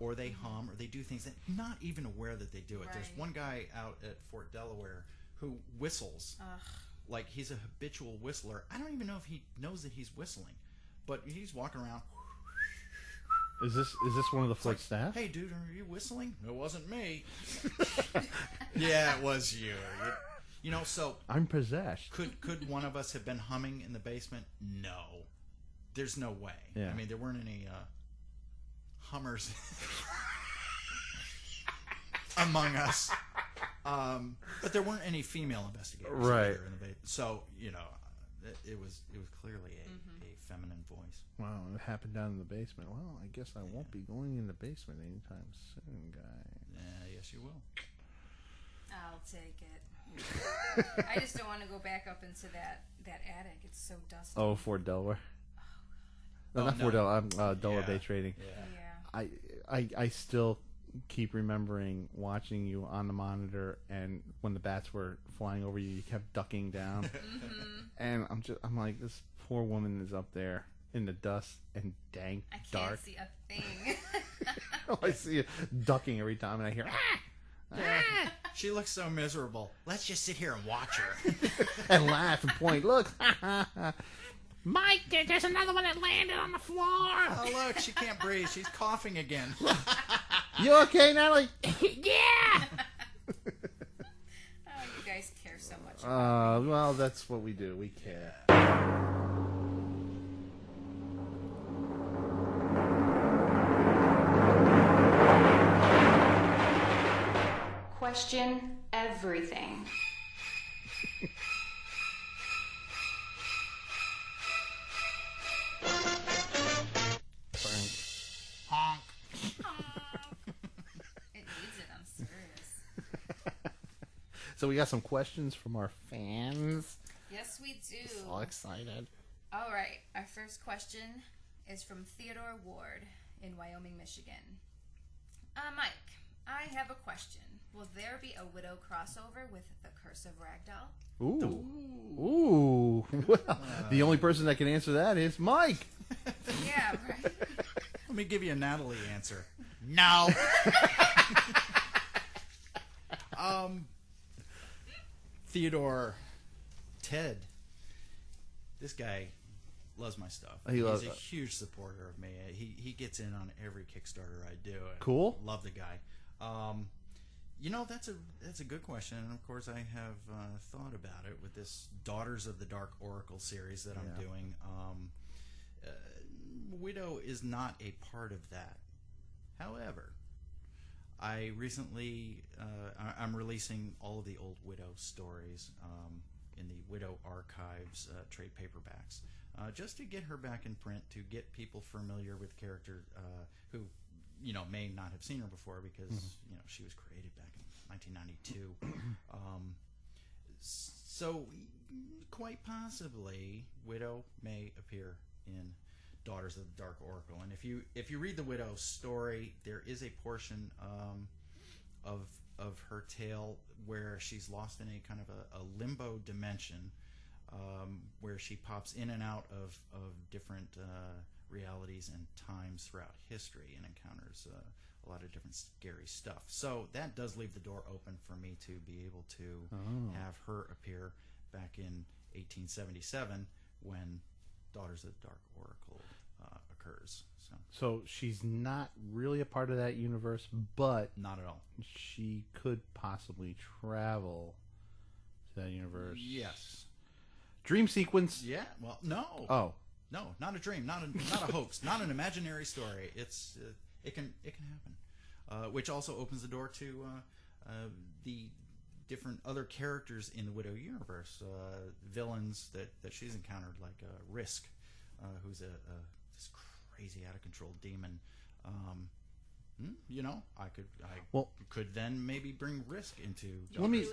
or they hum, or they do things that not even aware that they do it. Right. There's one guy out at Fort Delaware who whistles. Like he's a habitual whistler. I don't even know if he knows that he's whistling, but he's walking around. Is this one of the Fort staff? Hey, dude, are you whistling? It wasn't me. Yeah, it was you. You know, so I'm possessed. Could one of us have been humming in the basement? No, there's no way. Yeah. I mean, there weren't any hummers among us. But there weren't any female investigators Right. either in the basement. So, you know, it was clearly a feminine voice. Wow, it happened down in the basement. Well, I guess I won't be going in the basement anytime soon, guy. Yes, you will. I'll take it. I just don't want to go back up into that attic. It's so dusty. Oh, Fort Delaware. No, Oh, not no. Fort Delaware. Delaware Yeah. Bay Trading. Yeah. Yeah. I still keep remembering watching you on the monitor, and when the bats were flying over you, you kept ducking down. And I'm like, this poor woman is up there in the dust and dank, I can't dark. see a thing. I see you ducking every time, and I hear She looks so miserable. Let's just sit here and watch her. and laugh and point. Look, Mike, there's another one that landed on the floor. Oh, look, she can't breathe. She's coughing again. You okay, Natalie? Yeah. Oh, you guys care so much. Well, that's what we do. We care. Question everything. So we got some questions from our fans. Yes, we do. All excited. All right. Our first question is from Theodore Ward in Wyoming, Michigan. Mike, I have a question. Will there be a Widow crossover with the Curse of Ragdoll? Ooh. Well, the only person that can answer that is Mike. Yeah, right. Let me give you a Natalie answer. No. Theodore, Ted, this guy loves my stuff. He's a huge supporter of me. He gets in on every Kickstarter I do. Cool. Love the guy. That's a good question, and of course I have thought about it with this Daughters of the Dark Oracle series that I'm doing. Widow is not a part of that. However, I recently I'm releasing all of the old Widow stories in the Widow Archives trade paperbacks, just to get her back in print, to get people familiar with the character who may not have seen her before, because she was created back in 1992. So quite possibly Widow may appear in Daughters of the Dark Oracle. And if you read the Widow story, there is a portion of her tale where she's lost in a kind of a limbo dimension, where she pops in and out of different realities and times throughout history, and encounters a lot of different scary stuff. So that does leave the door open for me to be able to have her appear back in 1877 when Daughters of the Dark Oracle occurs. So she's not really a part of that universe, but Not at all. she could possibly travel to that universe. Yes. Dream sequence. Yeah. Well, no. Oh. No, not a dream, not a hoax, not an imaginary story. It can happen, which also opens the door to the different other characters in the Widow universe, villains that she's encountered, like Risk, who's this crazy out of control demon. I could then maybe bring Risk into. Let me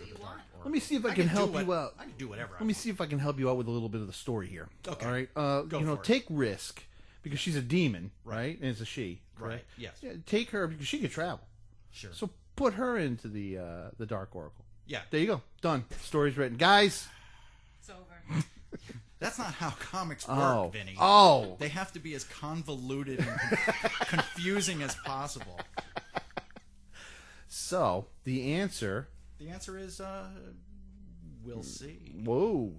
see if I can help you out. I can do whatever. Let me see if I can help you out with a little bit of the story here. Okay. All right. Go for it. Take Risk, because she's a demon, right? And it's a she, correct? Right. Yes. Yeah, take her because she could travel. Sure. So put her into the Dark Oracle. Yeah. There you go. Done. Story's written, guys. It's over. That's not how comics work, Vinny. Oh. They have to be as convoluted and confusing as possible. So the answer. The answer is, we'll see. Whoa.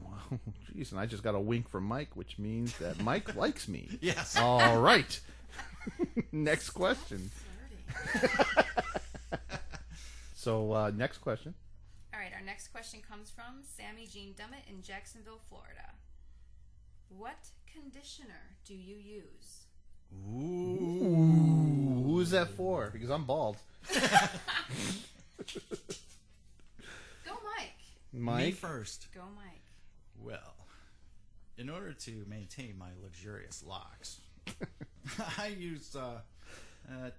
Jeez, and I just got a wink from Mike, which means that Mike likes me. Yes. All right. Next question. So, next question. All right, our next question comes from Sammy Jean Dummett in Jacksonville, Florida. What conditioner do you use? Ooh. Who's that for? Because I'm bald. Go, Mike. Mike? Me first. Go, Mike. Well, in order to maintain my luxurious locks, I use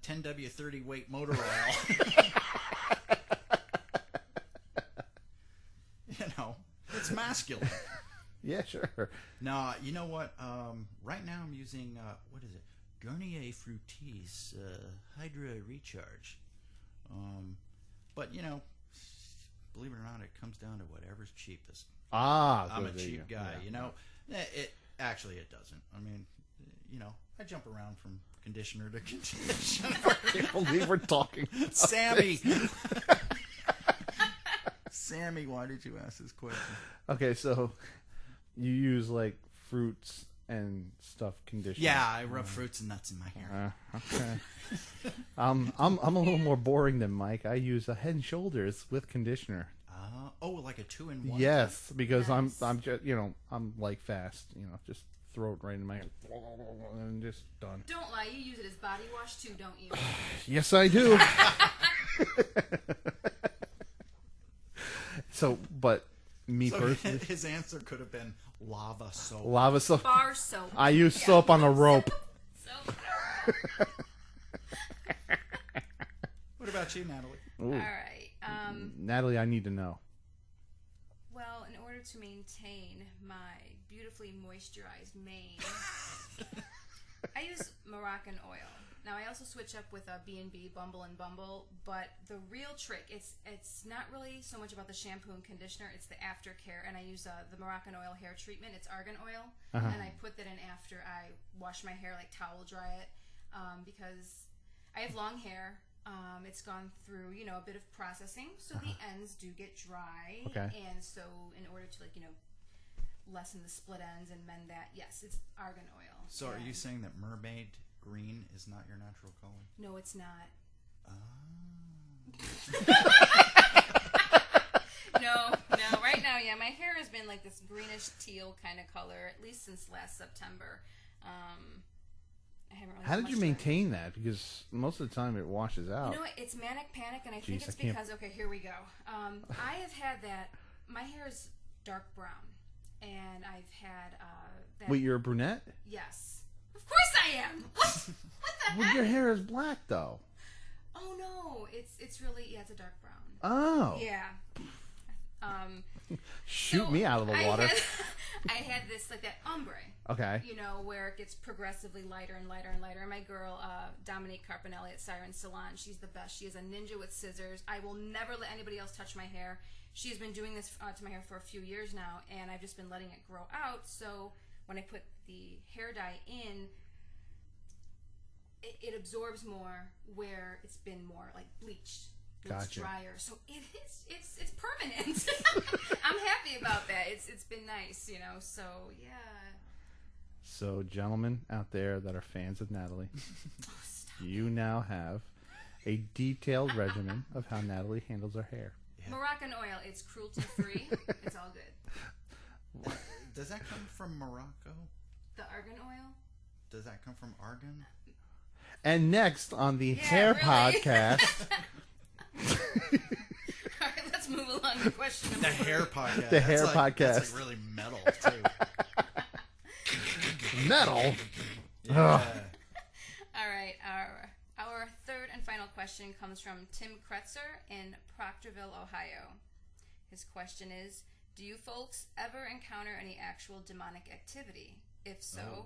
10W30 weight motor oil. It's masculine. Yeah, sure. No, you know what? Right now I'm using, what is it? Garnier Fructis Hydra Recharge. But, believe it or not, it comes down to whatever's cheapest. I'm a cheap guy, It doesn't. I mean, I jump around from conditioner to conditioner. I can't believe we're talking. Sammy! Sammy, why did you ask this question? Okay, so you use like fruits and stuff conditioner. Yeah, I rub fruits and nuts in my hair. Okay. I'm a little more boring than Mike. I use a Head and Shoulders with conditioner. Like a 2-in-1. Yes, because Nice. I'm just I'm like fast. Just throw it right in my hair and just done. Don't lie, you use it as body wash too, don't you? Yes, I do. So, but me personally, His answer could have been lava soap. lava soap. Bar soap. I use soap on a rope. Soap. What about you, Natalie? Ooh. All right. Natalie, I need to know. Well, in order to maintain my beautifully moisturized mane, I use Moroccan oil. Now, I also switch up with a B&B, Bumble and Bumble, but the real trick, it's not really so much about the shampoo and conditioner, it's the aftercare, and I use the Moroccan oil hair treatment. It's argan oil, and I put that in after I wash my hair, like towel dry it, because I have long hair. It's gone through, a bit of processing, so the ends do get dry. Okay. And so in order to, lessen the split ends and mend that, yes, it's argan oil. So are you saying that mermaid green is not your natural color? No, it's not. No. Right now, yeah, my hair has been like this greenish teal kind of color, at least since last September. I haven't really How did you maintain that? Because most of the time it washes out. You know what? It's manic panic, and I think it's because, okay, here we go. I have had that. My hair is dark brown, and I've had that. Wait, you're a brunette? Yes. Of course I am. What the heck? Well, your hair is black, though. Oh, no. It's really, it's a dark brown. Oh. Yeah. Shoot me out of the water. I had this, like that ombre. Okay. Where it gets progressively lighter and lighter and lighter. And my girl, Dominique Carpinelli at Siren Salon, she's the best. She is a ninja with scissors. I will never let anybody else touch my hair. She's been doing this to my hair for a few years now, and I've just been letting it grow out. So when I put the hair dye in, it absorbs more where it's been more like bleached. It's Gotcha. drier, so it's permanent. I'm happy about that. It's been nice, So yeah. So, gentlemen out there that are fans of Natalie, you now have a detailed regimen of how Natalie handles her hair. Yeah. Moroccan oil. It's cruelty free. It's all good. Does that come from Morocco? The argan oil. Does that come from argan? And next on the hair podcast. All right, let's move along to question number The hair podcast. The hair podcast. That's like really metal, too. Metal? Yeah. All right, our third and final question comes from Tim Kretzer in Proctorville, Ohio. His question is, do you folks ever encounter any actual demonic activity? If so,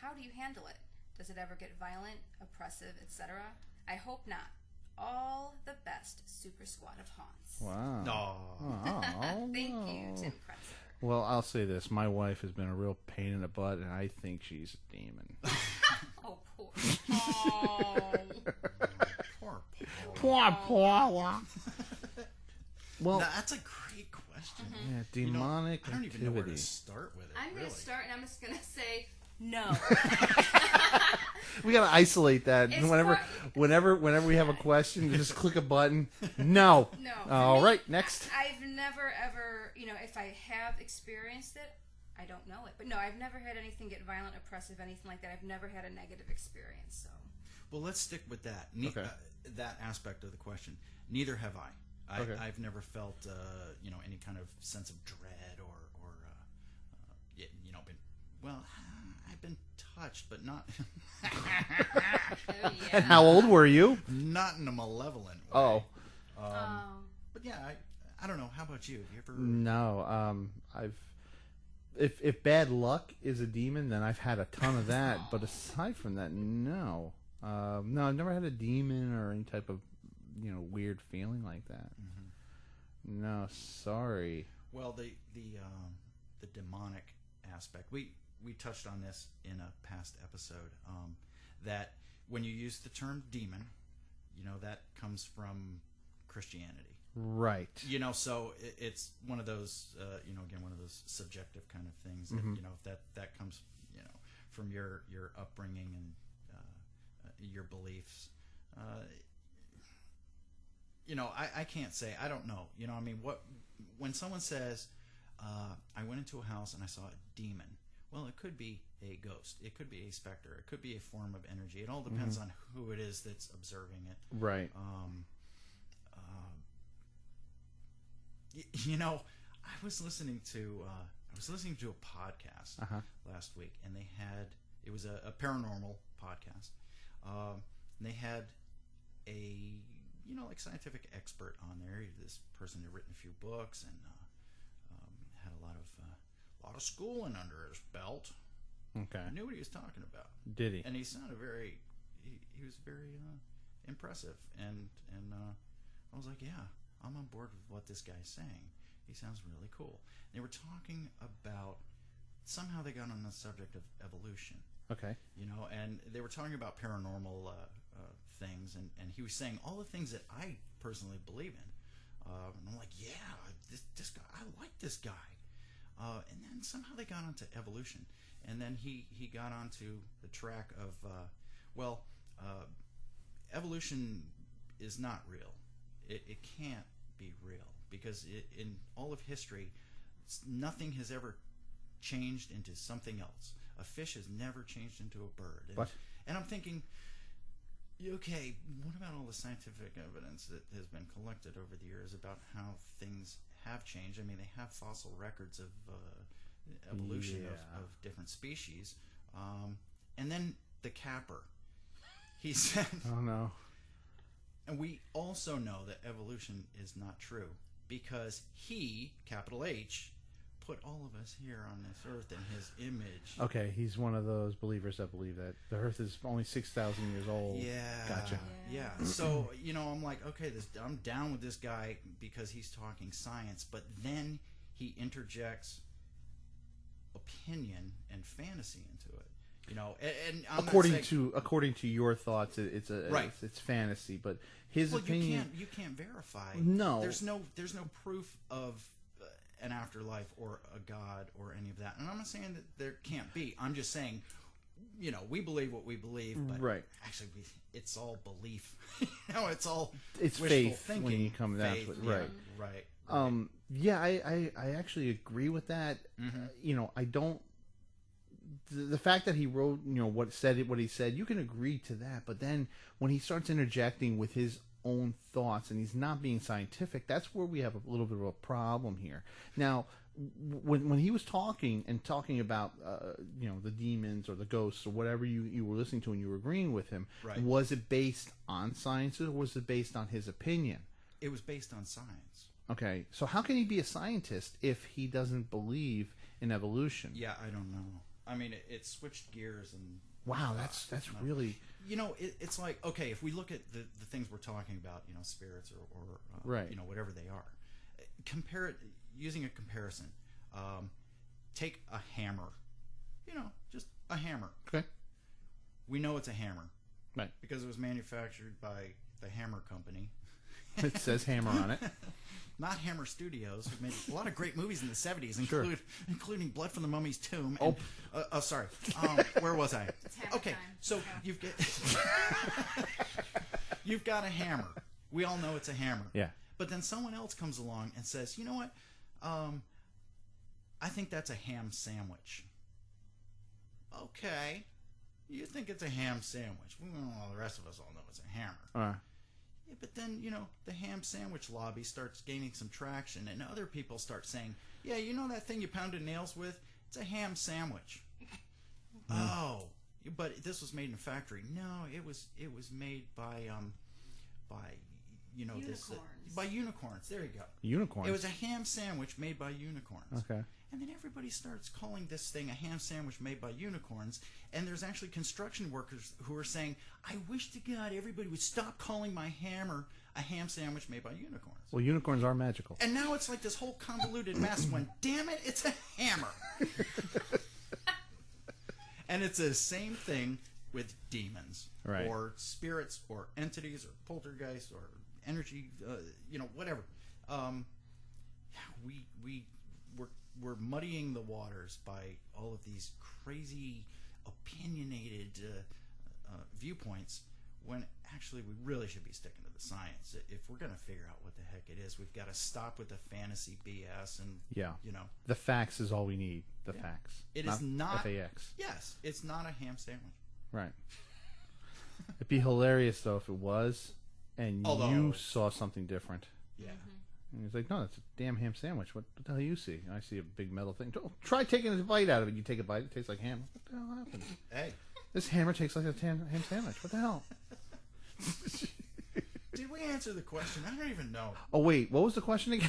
how do you handle it? Does it ever get violent, oppressive, etc.? I hope not. All the best, Super Squad of Haunts. Wow. Oh, Thank you, Tim Kretzer. Well, I'll say this. My wife has been a real pain in the butt, and I think she's a demon. Oh, poor Paul. Poor Poor. Well, that's a great question. Yeah, demonic I don't even know where to activity. start with it. I'm going to start, and I'm just going to say no. We gotta isolate that. It's Whenever we have a question, you just click a button. No. No. All right, next. I've never ever, if I have experienced it, I don't know it. But no, I've never had anything get violent, oppressive, anything like that. I've never had a negative experience. So. Well, let's stick with that. Okay. That aspect of the question. Neither have I. Okay. I've never felt, any kind of sense of dread or been. Well, I've been touched, but not. Oh, yeah. And how old were you? Not in a malevolent way. Oh. But yeah, I don't know. How about you? Have you ever? No. If bad luck is a demon, then I've had a ton of that. But aside from that, no. No, I've never had a demon or any type of weird feeling like that. Mm-hmm. No, sorry. Well, the demonic aspect. We touched on this in a past episode. That when you use the term demon, that comes from Christianity. Right. So it's one of those, again, one of those subjective kind of things. Mm-hmm. If that comes, from your upbringing and your beliefs. I can't say. I don't know. When someone says, I went into a house and I saw a demon. Well, it could be a ghost. It could be a specter. It could be a form of energy. It all depends on who it is that's observing it. Right. I was listening to a podcast last week, and it was a paranormal podcast. And they had a scientific expert on there. This person had written a few books, and a lot of schooling under his belt. Okay. He knew what he was talking about. Did he? And he sounded very. He was very impressive, and I was like, yeah, I'm on board with what this guy's saying. He sounds really cool. They were talking about, somehow they got on the subject of evolution. Okay. And they were talking about paranormal things, and he was saying all the things that I personally believe in. And I'm like, yeah, this guy, I like this guy. And then somehow they got onto evolution, and then he got onto the track of, evolution is not real. It can't be real, because in all of history, nothing has ever changed into something else. A fish has never changed into a bird. And I'm thinking, okay, what about all the scientific evidence that has been collected over the years about how things have changed? I mean, they have fossil records of evolution of different species. And then the capper, he said... Oh, no. And we also know that evolution is not true, because he, capital H, put all of us here on this earth in his image. Okay, he's one of those believers that believe that the earth is only 6,000 years old. Yeah. Gotcha. Yeah. So, I'm like, okay, I'm down with this guy because he's talking science, but then he interjects opinion and fantasy into it. And I'm according to your thoughts, it's right. It's fantasy, but his opinion you can't verify. No, there's no proof of an afterlife or a god or any of that. And I'm not saying that there can't be. I'm just saying, we believe what we believe, but right. Actually, it's all belief. It's faith thinking. When you come down to it, right? Right. Yeah, I actually agree with that. Mm-hmm. I don't. The fact that he wrote, what he said, you can agree to that. But then when he starts interjecting with his own thoughts and he's not being scientific, that's where we have a little bit of a problem here. Now, when he was talking about, the demons or the ghosts or whatever you were listening to and you were agreeing with him, right. Was it based on science or was it based on his opinion? It was based on science. Okay, so how can he be a scientist if he doesn't believe in evolution? Yeah, I don't know. I mean, it switched gears and... Wow, that's really... It's like, okay, if we look at the things we're talking about, spirits or right. Whatever they are, compare it, using a comparison, take a hammer, just a hammer. Okay. We know it's a hammer. Right. Because it was manufactured by the Hammer Company. It says Hammer on it. Not Hammer Studios, who made a lot of great movies in the 70s, including Blood from the Mummy's Tomb. And, sorry. Where was I? Okay, so you've got a hammer. We all know it's a hammer. Yeah. But then someone else comes along and says, you know what? I think that's a ham sandwich. Okay. You think it's a ham sandwich. Well, the rest of us all know it's a hammer. Yeah, but then, the ham sandwich lobby starts gaining some traction, and other people start saying, yeah, that thing you pounded nails with? It's a ham sandwich. Oh, but this was made in a factory. No, it was made by unicorns. By unicorns. There you go. Unicorns. It was a ham sandwich made by unicorns. Okay. And then everybody starts calling this thing a ham sandwich made by unicorns. And there's actually construction workers who are saying, I wish to God everybody would stop calling my hammer a ham sandwich made by unicorns. Well, unicorns are magical. And now it's like this whole convoluted mess when, damn it, it's a hammer. And it's the same thing with demons. Right. Or spirits or entities or poltergeists or energy, whatever. We're muddying the waters by all of these crazy, opinionated viewpoints, when actually we really should be sticking to the science. If we're going to figure out what the heck it is, we've got to stop with the fantasy BS and, The facts is all we need. The facts. It is not... FAX. Yes, it's not a ham sandwich. Right. It'd be hilarious, though, if it was, and you saw something different. Yeah. Mm-hmm. And he's like, no, that's a damn ham sandwich. What the hell do you see? And I see a big metal thing. Try taking a bite out of it. You take a bite, it tastes like ham. What the hell happened? Hey. This hammer tastes like a ham sandwich. What the hell? Did we answer the question. I don't even know. Oh wait, what was the question again?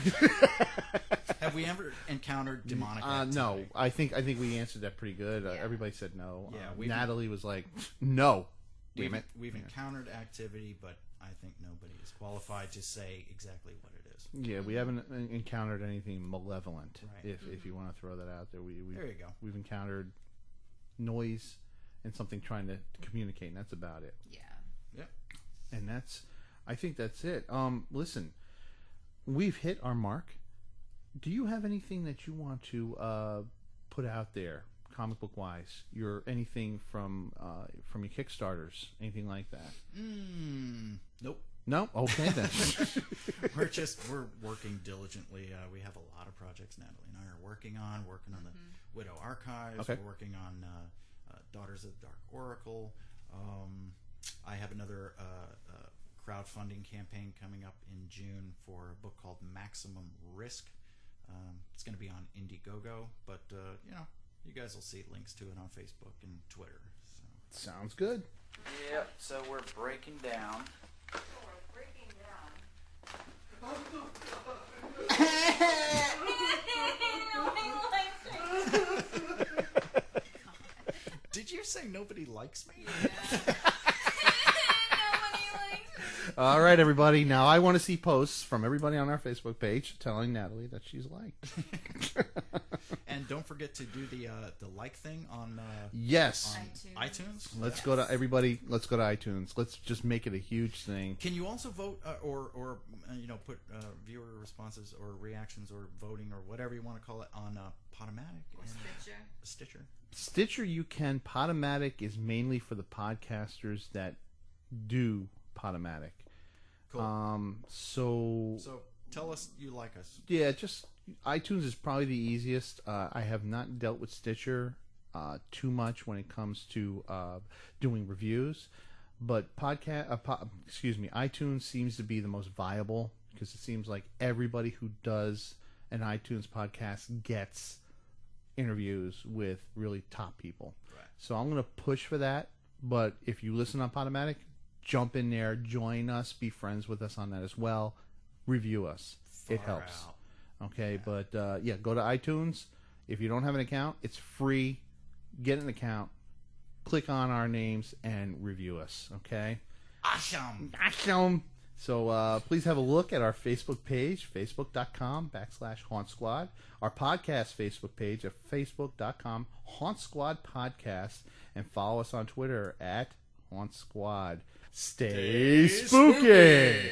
Have we ever encountered demonic activity? No, I think we answered that pretty good. Everybody said no. Yeah, Natalie was like, no. Damn it. We've encountered activity, but I think nobody is qualified to say exactly what it is. Yeah, we haven't encountered anything malevolent. Right. If you want to throw that out there, there you go. We've encountered noise and something trying to communicate, and that's about it. Yeah. Yep. And I think that's it. Listen, we've hit our mark. Do you have anything that you want to put out there, comic book wise? Anything from your Kickstarters, anything like that? Nope. No. Okay then. We're working diligently. We have a lot of projects Natalie and I are working on the Widow Archives. Okay. We're working on Daughters of the Dark Oracle. I have another crowdfunding campaign coming up in June for a book called Maximum Risk. It's going to be on Indiegogo, but you guys will see links to it on Facebook and Twitter. So. Sounds good. Yep, so we're breaking down. Did you say nobody likes me? Yeah. All right, everybody. Now I want to see posts from everybody on our Facebook page telling Natalie that she's liked. And don't forget to do the like thing on yes on iTunes. Let's go to everybody. Let's go to iTunes. Let's just make it a huge thing. Can you also vote or put viewer responses or reactions or voting or whatever you want to call it on Podomatic Or and Stitcher. Stitcher you can. Podomatic is mainly for the podcasters that do Podomatic. Cool. So tell us you like us. Yeah, just iTunes is probably the easiest. I have not dealt with Stitcher too much when it comes to doing reviews, but iTunes seems to be the most viable because it seems like everybody who does an iTunes podcast gets interviews with really top people. Right. So I'm going to push for that. But if you listen on Podomatic, jump in there, join us, be friends with us on that as well. Review us. It helps. Okay, yeah. But go to iTunes. If you don't have an account, it's free. Get an account. Click on our names and review us. Okay? Awesome. So please have a look at our Facebook page, facebook.com/Haunt Squad. Our podcast Facebook page at facebook.com/Haunt Squad Podcast. And follow us on Twitter at Haunt Squad. Stay spooky.